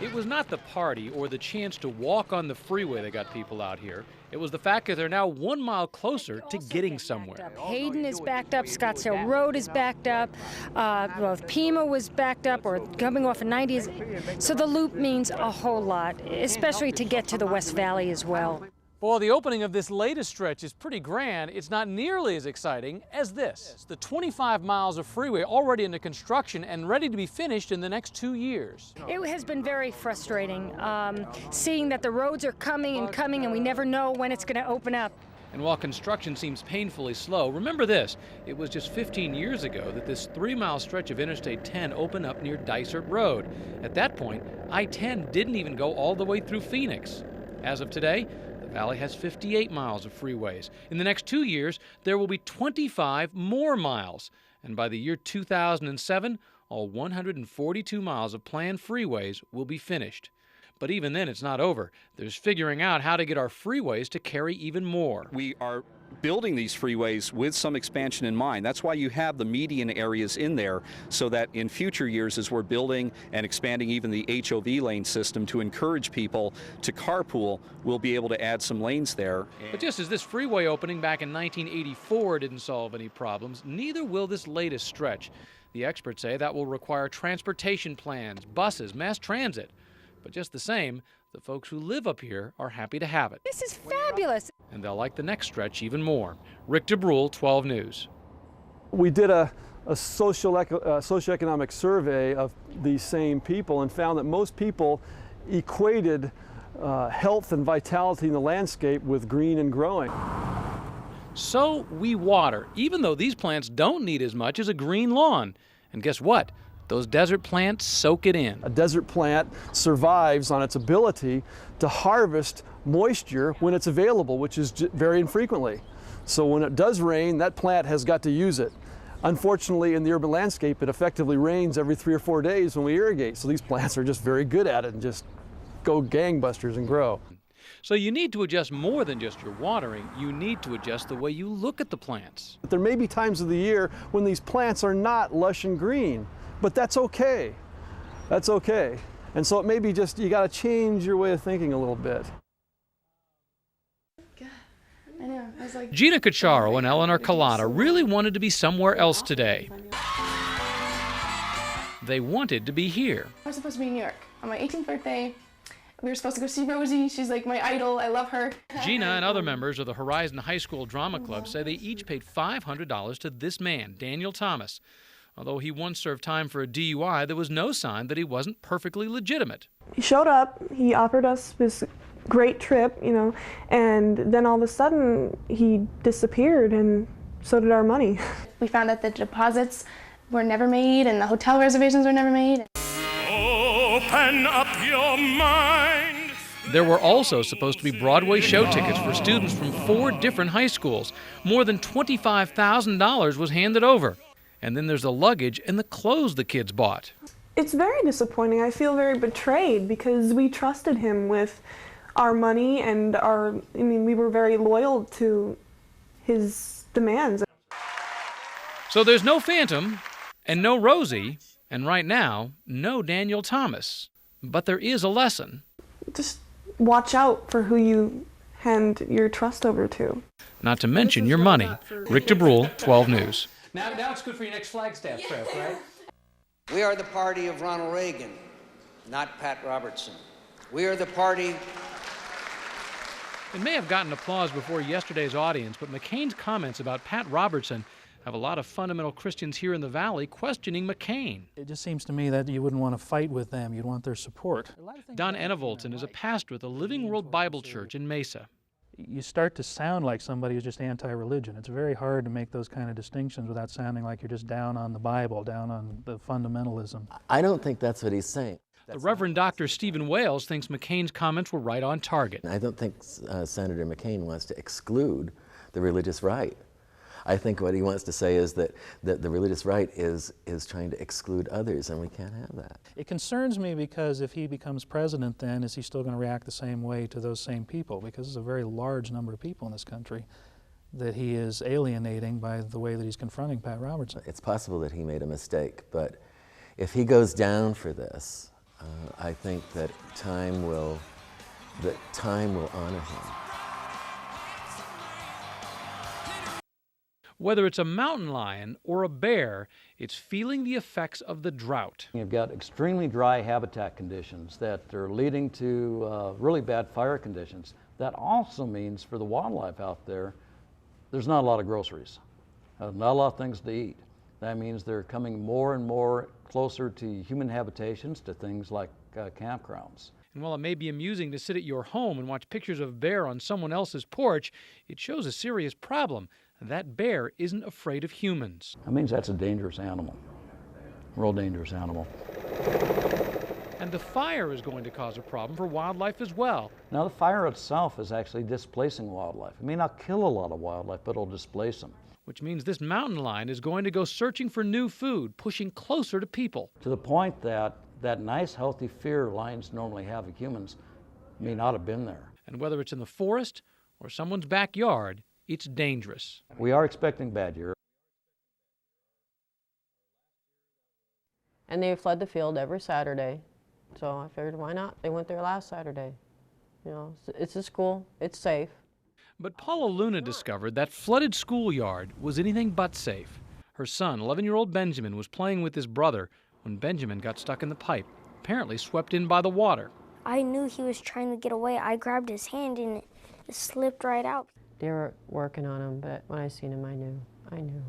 It was not the party or the chance to walk on the freeway that got people out here. It was the fact that they're now 1 mile closer to getting somewhere. Hayden is backed up, Scottsdale Road is backed up, Pima was backed up or coming off of 90s. So the loop means a whole lot, especially to get to the West Valley as well. While the opening of this latest stretch is pretty grand, it's not nearly as exciting as this. It's the 25 miles of freeway already into construction and ready to be finished in the next 2 years. It has been very frustrating, seeing that the roads are coming and we never know when it's going to open up. And while construction seems painfully slow, remember this, it was just 15 years ago that this 3-mile stretch of Interstate 10 opened up near Dysart Road. At that point, I-10 didn't even go all the way through Phoenix. As of today, the Valley has 58 miles of freeways. In the next 2 years, there will be 25 more miles. And by the year 2007, all 142 miles of planned freeways will be finished. But even then, it's not over. There's figuring out how to get our freeways to carry even more. We are building these freeways with some expansion in mind. That's why you have the median areas in there, so that in future years, as we're building and expanding even the HOV lane system to encourage people to carpool, we'll be able to add some lanes there. But just as this freeway opening back in 1984 didn't solve any problems, neither will this latest stretch. The experts say that will require transportation plans, buses, mass transit. But just the same, the folks who live up here are happy to have it. This is fabulous. And they'll like the next stretch even more. Rick DeBruhl, 12 News. We did a socioeconomic survey of these same people and found that most people equated health and vitality in the landscape with green and growing. So we water, even though these plants don't need as much as a green lawn. And guess what? Those desert plants soak it in. A desert plant survives on its ability to harvest moisture when it's available, which is very infrequently. So when it does rain, that plant has got to use it. Unfortunately, in the urban landscape, it effectively rains every 3 or 4 days when we irrigate. So these plants are just very good at it and just go gangbusters and grow. So you need to adjust more than just your watering. You need to adjust the way you look at the plants. But there may be times of the year when these plants are not lush and green. But that's okay. That's okay. And so it may be just, you got to change your way of thinking a little bit. God, I know. I was like, Gina Cacciaro and Eleanor Collada really wanted to be somewhere else today. They wanted to be here. I was supposed to be in New York on my 18th birthday. We were supposed to go see Rosie. She's like my idol. I love her. Gina and other members of the Horizon High School Drama Club say they each paid $500 to this man, Daniel Thomas. Although he once served time for a DUI, there was no sign that he wasn't perfectly legitimate. He showed up, he offered us this great trip, and then all of a sudden he disappeared, and so did our money. We found out that the deposits were never made and the hotel reservations were never made. Open up your mind. There were also supposed to be Broadway show tickets for students from 4 different high schools. More than $25,000 was handed over. And then there's the luggage and the clothes the kids bought. It's very disappointing. I feel very betrayed because we trusted him with our money and we were very loyal to his demands. So there's no Phantom and no Rosie, and right now, no Daniel Thomas. But there is a lesson. Just watch out for who you hand your trust over to. Not to mention your money. Rick DeBruhl, 12 News. Now it's good for your next Flagstaff trip, right? We are the party of Ronald Reagan, not Pat Robertson. We are the party. It may have gotten applause before yesterday's audience, but McCain's comments about Pat Robertson have a lot of fundamental Christians here in the Valley questioning McCain. It just seems to me that you wouldn't want to fight with them. You'd want their support. Don Enevolton is a pastor at the Living World Bible Church in Mesa. You start to sound like somebody who's just anti-religion. It's very hard to make those kind of distinctions without sounding like you're just down on the Bible, down on the fundamentalism. I don't think that's what he's saying. The Reverend Dr. Stephen Wales thinks McCain's comments were right on target. I don't think Senator McCain wants to exclude the religious right. I think what he wants to say is that the religious right is trying to exclude others, and we can't have that. It concerns me because if he becomes president, then is he still going to react the same way to those same people? Because there's a very large number of people in this country that he is alienating by the way that he's confronting Pat Robertson. It's possible that he made a mistake, but if he goes down for this, I think that time will honor him. Whether it's a mountain lion or a bear, it's feeling the effects of the drought. You've got extremely dry habitat conditions that are leading to really bad fire conditions. That also means for the wildlife out there, there's not a lot of groceries, not a lot of things to eat. That means they're coming more and more closer to human habitations, to things like campgrounds. And while it may be amusing to sit at your home and watch pictures of bear on someone else's porch, it shows a serious problem. That bear isn't afraid of humans. That means that's a dangerous animal, real dangerous animal. And the fire is going to cause a problem for wildlife as well. Now the fire itself is actually displacing wildlife. It may not kill a lot of wildlife, but it'll displace them. Which means this mountain lion is going to go searching for new food, pushing closer to people. To the point that that nice, healthy fear lions normally have of humans may not have been there. And whether it's in the forest or someone's backyard, it's dangerous. We are expecting bad year. And they flood the field every Saturday. So I figured, why not? They went there last Saturday. You know, it's a school, it's safe. But Paula Luna discovered that flooded schoolyard was anything but safe. Her son, 11-year-old Benjamin, was playing with his brother when Benjamin got stuck in the pipe, apparently swept in by the water. I knew he was trying to get away. I grabbed his hand and it slipped right out. They were working on him, but when I seen him, I knew.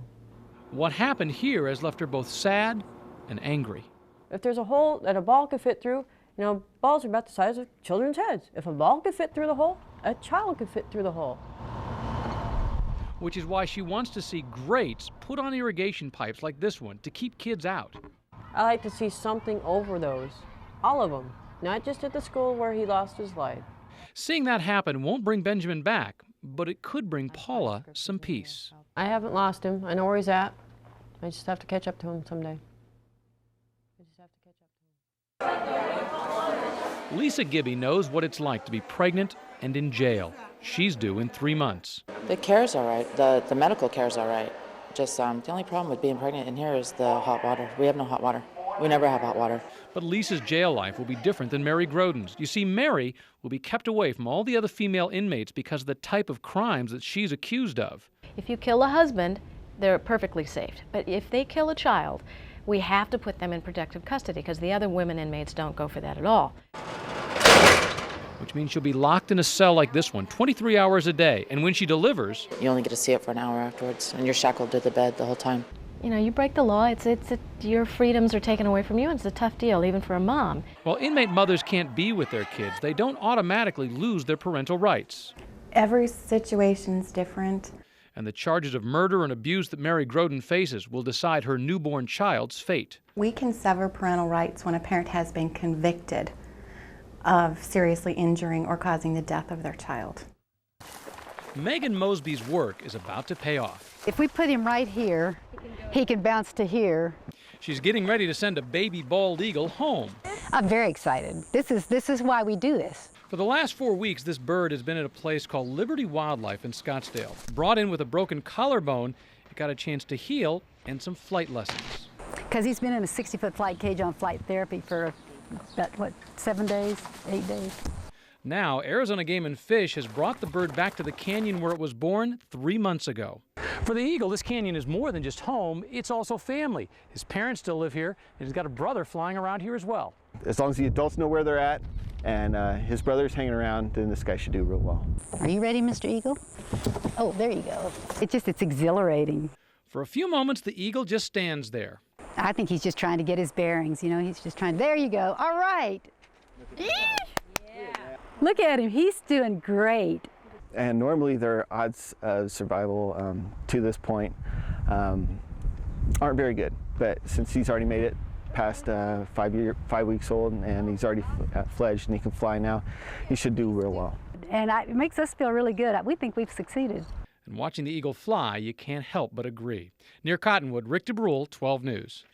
What happened here has left her both sad and angry. If there's a hole that a ball could fit through, you know, balls are about the size of children's heads. If a ball could fit through the hole, a child could fit through the hole. Which is why she wants to see grates put on irrigation pipes like this one to keep kids out. I like to see something over those, all of them, not just at the school where he lost his life. Seeing that happen won't bring Benjamin back, but it could bring Paula some peace. I haven't lost him. I know where he's at. I just have to catch up to him someday. Lisa Gibby knows what it's like to be pregnant and in jail. She's due in 3 months. The care's all right. The medical care's all right. Just the only problem with being pregnant in here is the hot water. We have no hot water. We never have hot water. But Lisa's jail life will be different than Mary Groden's. You see, Mary will be kept away from all the other female inmates because of the type of crimes that she's accused of. If you kill a husband, they're perfectly safe. But if they kill a child, we have to put them in protective custody because the other women inmates don't go for that at all. Which means she'll be locked in a cell like this one, 23 hours a day. And when she delivers, you only get to see it for an hour afterwards, and you're shackled to the bed the whole time. You know, you break the law, your freedoms are taken away from you, and it's a tough deal, even for a mom. While inmate mothers can't be with their kids, they don't automatically lose their parental rights. Every situation's different. And the charges of murder and abuse that Mary Groden faces will decide her newborn child's fate. We can sever parental rights when a parent has been convicted of seriously injuring or causing the death of their child. Megan Mosby's work is about to pay off. If we put him right here, he can bounce to here. She's getting ready to send a baby bald eagle home. I'm very excited. This is why we do this. For the last 4 weeks, this bird has been at a place called Liberty Wildlife in Scottsdale. Brought in with a broken collarbone, it got a chance to heal and some flight lessons. Because he's been in a 60-foot flight cage on flight therapy for about, 7 days, 8 days? Now, Arizona Game & Fish has brought the bird back to the canyon where it was born 3 months ago. For the eagle, this canyon is more than just home, it's also family. His parents still live here, and he's got a brother flying around here as well. As long as the adults know where they're at, and his brother's hanging around, then this guy should do real well. Are you ready, Mr. Eagle? Oh, there you go. It's exhilarating. For a few moments, the eagle just stands there. I think he's just trying to get his bearings, you know, he's just trying, there you go, all right. Yeah. Look at him, he's doing great. And normally their odds of survival to this point aren't very good, but since he's already made it past 5 weeks old and he's already fledged and he can fly now, he should do real well. And it makes us feel really good. We think we've succeeded. And watching the eagle fly, you can't help but agree. Near Cottonwood, Rick DeBruhl, 12 News.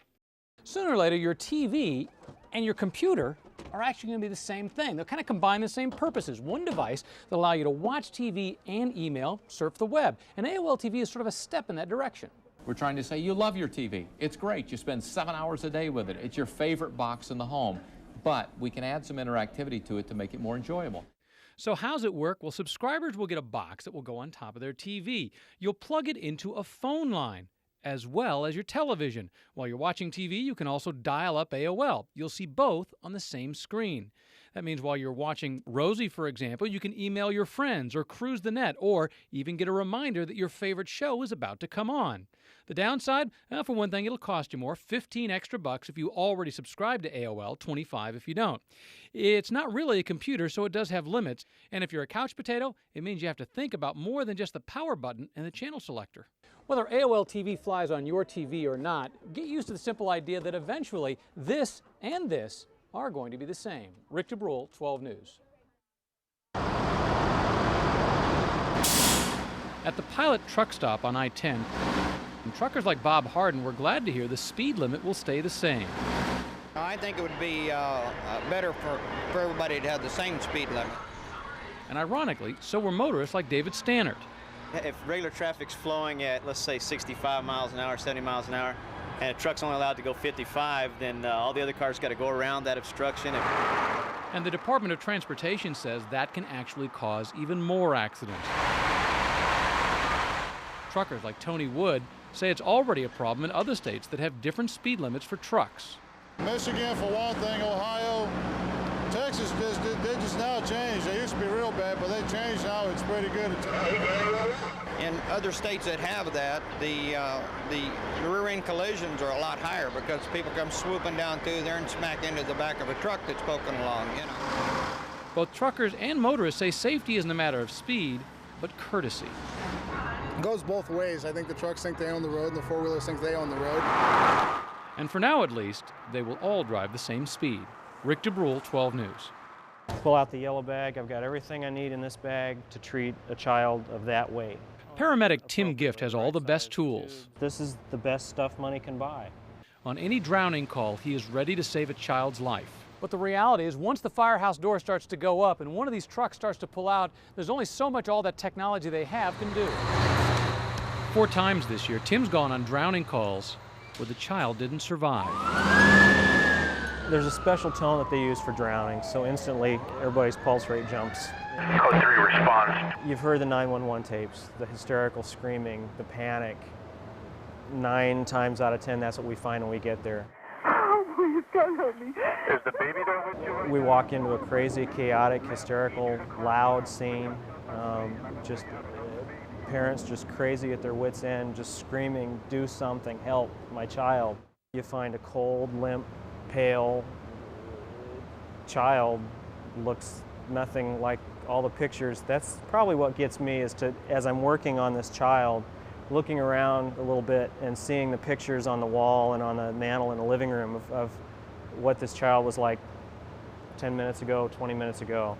Sooner or later, your TV and your computer are actually going to be the same thing. They'll kind of combine the same purposes. One device that allow you to watch TV and email, surf the web. And AOL TV is sort of a step in that direction. We're trying to say you love your TV. It's great. You spend 7 hours a day with it. It's your favorite box in the home. but we can add some interactivity to it to make it more enjoyable. So how's it work? Well, subscribers will get a box that will go on top of their TV. You'll plug it into a phone line, as well as your television. While you're watching TV, you can also dial up AOL. You'll see both on the same screen. That means while you're watching Rosie, for example, you can email your friends or cruise the net or even get a reminder that your favorite show is about to come on. The downside? Well, for one thing, it'll cost you more, $15 extra if you already subscribe to AOL, $25 if you don't. It's not really a computer, so it does have limits. And if you're a couch potato, it means you have to think about more than just the power button and the channel selector. Whether AOL TV flies on your TV or not, get used to the simple idea that eventually this and this are going to be the same. Rick DeBruhl, 12 News. At the Pilot truck stop on I-10, truckers like Bob Harden were glad to hear the speed limit will stay the same. I think it would be better for everybody to have the same speed limit. And ironically, so were motorists like David Stannard. If regular traffic's flowing at, let's say, 65 miles an hour, 70 miles an hour, and a truck's only allowed to go 55, then all the other cars got to go around that obstruction. And the Department of Transportation says that can actually cause even more accidents. Truckers like Tony Wood say it's already a problem in other states that have different speed limits for trucks. Michigan, for one thing, Ohio, Texas, they just now changed. They used to be real bad, but they changed now. It's pretty good. In other states that have that, the rear-end collisions are a lot higher because people come swooping down through there and smack into the back of a truck that's poking along, you know. Both truckers and motorists say safety isn't a matter of speed, but courtesy. It goes both ways. I think the trucks think they own the road, and the four-wheelers think they own the road. And for now, at least, they will all drive the same speed. Rick DeBruhl, 12 News. Pull out the yellow bag. I've got everything I need in this bag to treat a child of that weight. Paramedic Tim Gift has all the best tools. This is the best stuff money can buy. On any drowning call, he is ready to save a child's life. But the reality is, once the firehouse door starts to go up and one of these trucks starts to pull out, there's only so much all that technology they have can do. 4 times this year, Tim's gone on drowning calls where the child didn't survive. There's a special tone that they use for drowning, so instantly everybody's pulse rate jumps. Code 3 response. You've heard the 911 tapes, the hysterical screaming, the panic. 9 times out of 10, that's what we find when we get there. Oh, please, God help me. Is the baby there with you? We walk into a crazy, chaotic, hysterical, loud scene. Just parents just crazy at their wits' end, just screaming, do something, help my child. You find a cold, limp, pale child, looks nothing like all the pictures. That's probably what gets me, is to, as I'm working on this child, looking around a little bit and seeing the pictures on the wall and on the mantle in the living room of what this child was like 10 minutes ago, 20 minutes ago.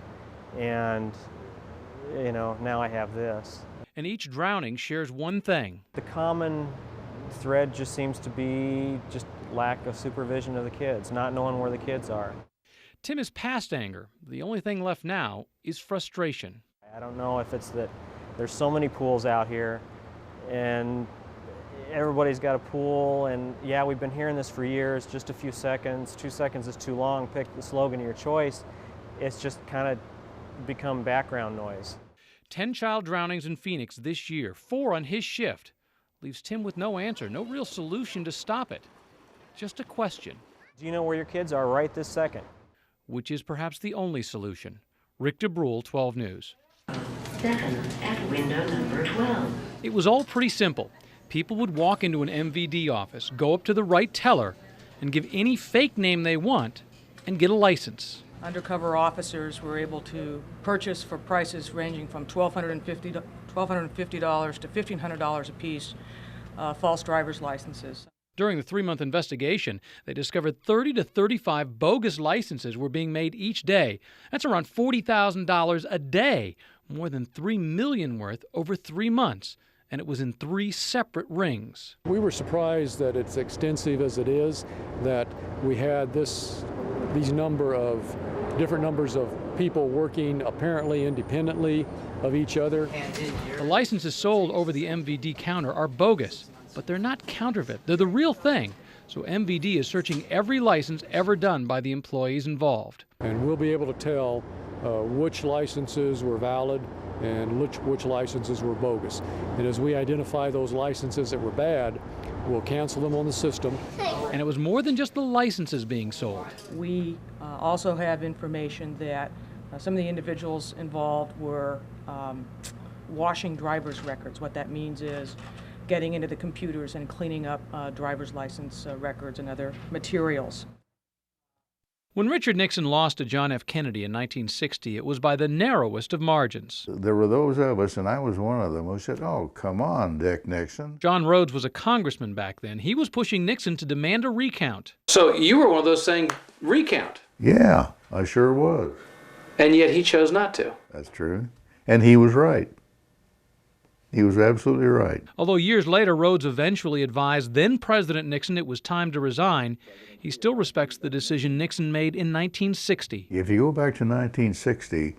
And, you know, now I have this. And each drowning shares one thing. The common thread just seems to be just lack of supervision of the kids, not knowing where the kids are. Tim is past anger. The only thing left now is frustration. I don't know if it's that there's so many pools out here and everybody's got a pool, and yeah, we've been hearing this for years, just a few seconds, 2 seconds is too long, pick the slogan of your choice. It's just kind of become background noise. 10 child drownings in Phoenix this year, 4 on his shift. Leaves Tim with no answer, no real solution to stop it. Just a question. Do you know where your kids are right this second? Which is perhaps the only solution. Rick DeBruhl, 12 News. 7 at window number 12. It was all pretty simple. People would walk into an MVD office, go up to the right teller, and give any fake name they want, and get a license. Undercover officers were able to purchase for prices ranging from $1,250 to $1,500 apiece, false driver's licenses. During the 3-month investigation, they discovered 30 to 35 bogus licenses were being made each day. That's around $40,000 a day, more than $3 million worth over 3 months. And it was in 3 separate rings. We were surprised that it's extensive as it is, that we had these different numbers of people working apparently independently of each other. The licenses sold over the MVD counter are bogus, but they're not counterfeit. They're the real thing. so MVD is searching every license ever done by the employees involved. And we'll be able to tell which licenses were valid and which licenses were bogus. And as we identify those licenses that were bad, we'll cancel them on the system. And it was more than just the licenses being sold. We also have information that some of the individuals involved were washing driver's records. What that means is getting into the computers and cleaning up driver's license records and other materials. When Richard Nixon lost to John F. Kennedy in 1960, it was by the narrowest of margins. There were those of us, and I was one of them, who said, "Oh, come on, Dick Nixon." John Rhodes was a congressman back then. He was pushing Nixon to demand a recount. So you were one of those saying, recount. Yeah, I sure was. And yet he chose not to. That's true. And he was right. He was absolutely right. Although years later, Rhodes eventually advised then-President Nixon it was time to resign, he still respects the decision Nixon made in 1960. If you go back to 1960,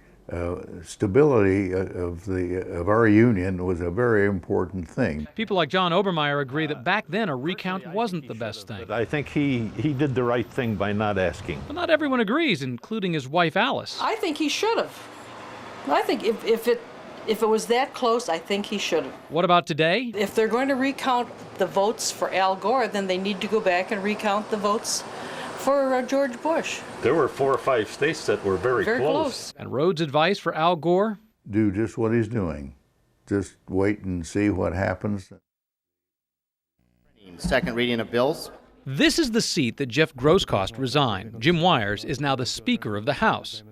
stability of our union was a very important thing. People like John Obermeyer agree that back then a recount wasn't the best thing. I think he did the right thing by not asking. But not everyone agrees, including his wife Alice. I think he should have. I think if it was that close, I think he should have. What about today? If they're going to recount the votes for Al Gore, then they need to go back and recount the votes for George Bush. There were 4 or 5 states that were very close. And Rhodes' advice for Al Gore? Do just what he's doing. Just wait and see what happens. Second reading of bills. This is the seat that Jeff Grosscost resigned. Jim Wires is now the Speaker of the House.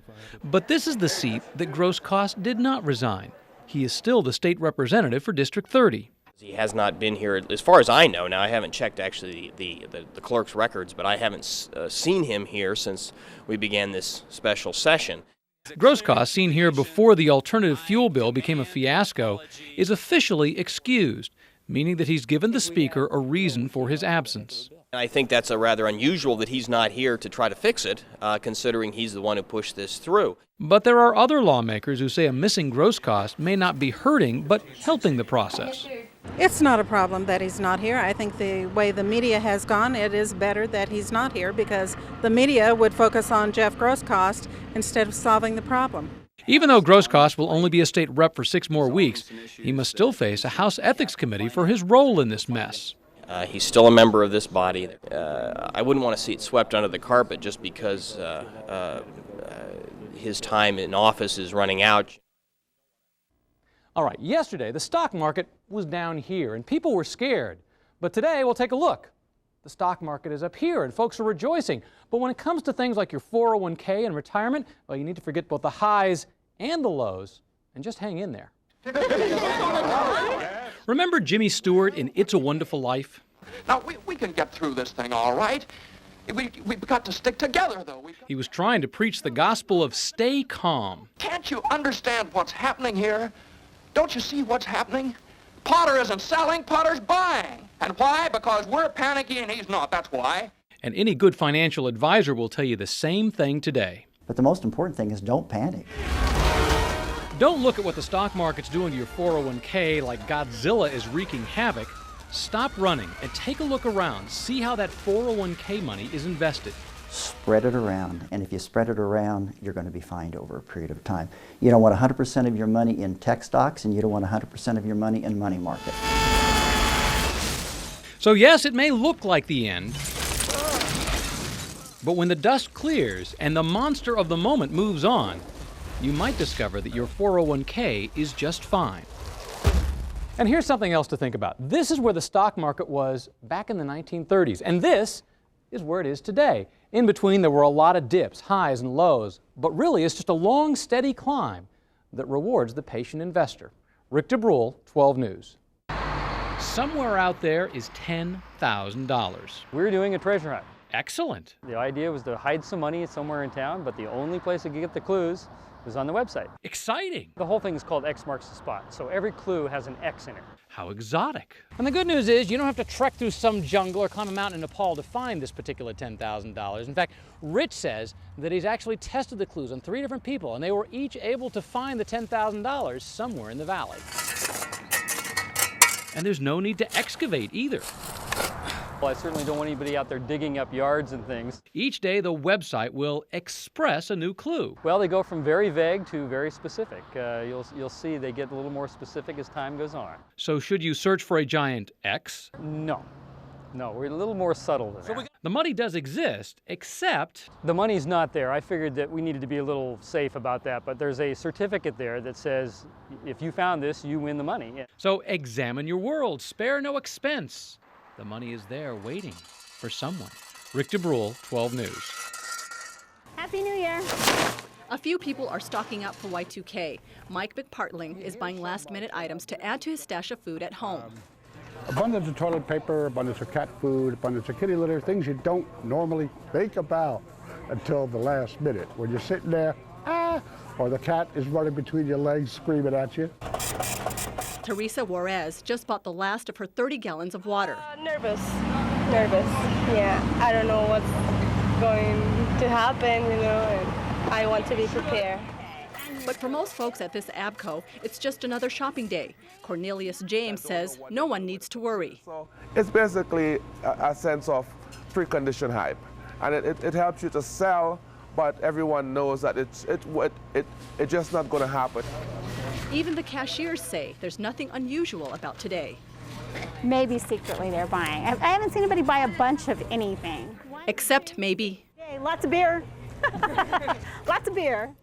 But this is the seat that Grosscost did not resign. He is still the state representative for District 30. He has not been here, as far as I know. Now, I haven't checked actually the clerk's records, but I haven't seen him here since we began this special session. Grosscost, seen here before the alternative fuel bill became a fiasco, is officially excused, meaning that he's given the Speaker a reason for his absence. I think that's a rather unusual that he's not here to try to fix it, considering he's the one who pushed this through. But there are other lawmakers who say a missing Grosscost may not be hurting, but helping the process. It's not a problem that he's not here. I think the way the media has gone, it is better that he's not here because the media would focus on Jeff Grosscost instead of solving the problem. Even though Grosscost will only be a state rep for 6 more weeks, he must still face a House Ethics Committee for his role in this mess. He's still a member of this body. I wouldn't want to see it swept under the carpet just because his time in office is running out. All right, yesterday the stock market was down here and people were scared. But today, we'll take a look. The stock market is up here and folks are rejoicing. But when it comes to things like your 401k and retirement, well, you need to forget both the highs and the lows and just hang in there. Remember Jimmy Stewart in It's a Wonderful Life? Now, we can get through this thing all right. We've got to stick together, though. He was trying to preach the gospel of stay calm. Can't you understand what's happening here? Don't you see what's happening? Potter isn't selling, Potter's buying. And why? Because we're panicky and he's not, that's why. And any good financial advisor will tell you the same thing today. But the most important thing is don't panic. Don't look at what the stock market's doing to your 401k like Godzilla is wreaking havoc. Stop running and take a look around. See how that 401k money is invested. Spread it around, and if you spread it around, you're going to be fine over a period of time. You don't want 100% of your money in tech stocks, and you don't want 100% of your money in money market. So yes, it may look like the end, but when the dust clears and the monster of the moment moves on, you might discover that your 401k is just fine. And here's something else to think about. This is where the stock market was back in the 1930s, and this is where it is today. In between, there were a lot of dips, highs and lows, but really it's just a long, steady climb that rewards the patient investor. Rick DeBruhl, 12 News. Somewhere out there is $10,000. We're doing a treasure hunt. Excellent. The idea was to hide some money somewhere in town, but the only place we could get the clues was on the website. Exciting. The whole thing is called X marks the spot, so every clue has an X in it. How exotic. And the good news is you don't have to trek through some jungle or climb a mountain in Nepal to find this particular $10,000. In fact, Rich says that he's actually tested the clues on 3 different people, and they were each able to find the $10,000 somewhere in the valley. And there's no need to excavate either. Well, I certainly don't want anybody out there digging up yards and things. Each day, the website will express a new clue. Well, they go from very vague to very specific. You'll see they get a little more specific as time goes on. So should you search for a giant X? No. No, we're a little more subtle than that. The money does exist, except... The money's not there. I figured that we needed to be a little safe about that, but there's a certificate there that says if you found this, you win the money. So examine your world, spare no expense. The money is there waiting for someone. Rick DeBruhl, 12 News. Happy New Year. A few people are stocking up for Y2K. Mike McPartling is buying last-minute items to add to his stash of food at home. Abundance of toilet paper, abundance of cat food, abundance of kitty litter, things you don't normally think about until the last minute. When you're sitting there, or the cat is running between your legs screaming at you. Teresa Juarez just bought the last of her 30 gallons of water. Nervous. Yeah, I don't know what's going to happen, and I want to be prepared. But for most folks at this ABCO, it's just another shopping day. Cornelius James says no one needs to worry. It's basically a sense of precondition hype, and it helps you to sell, but everyone knows that it's just not going to happen. Even the cashiers say there's nothing unusual about today. Maybe secretly they're buying. I haven't seen anybody buy a bunch of anything. Except maybe. Yay, lots of beer. Lots of beer.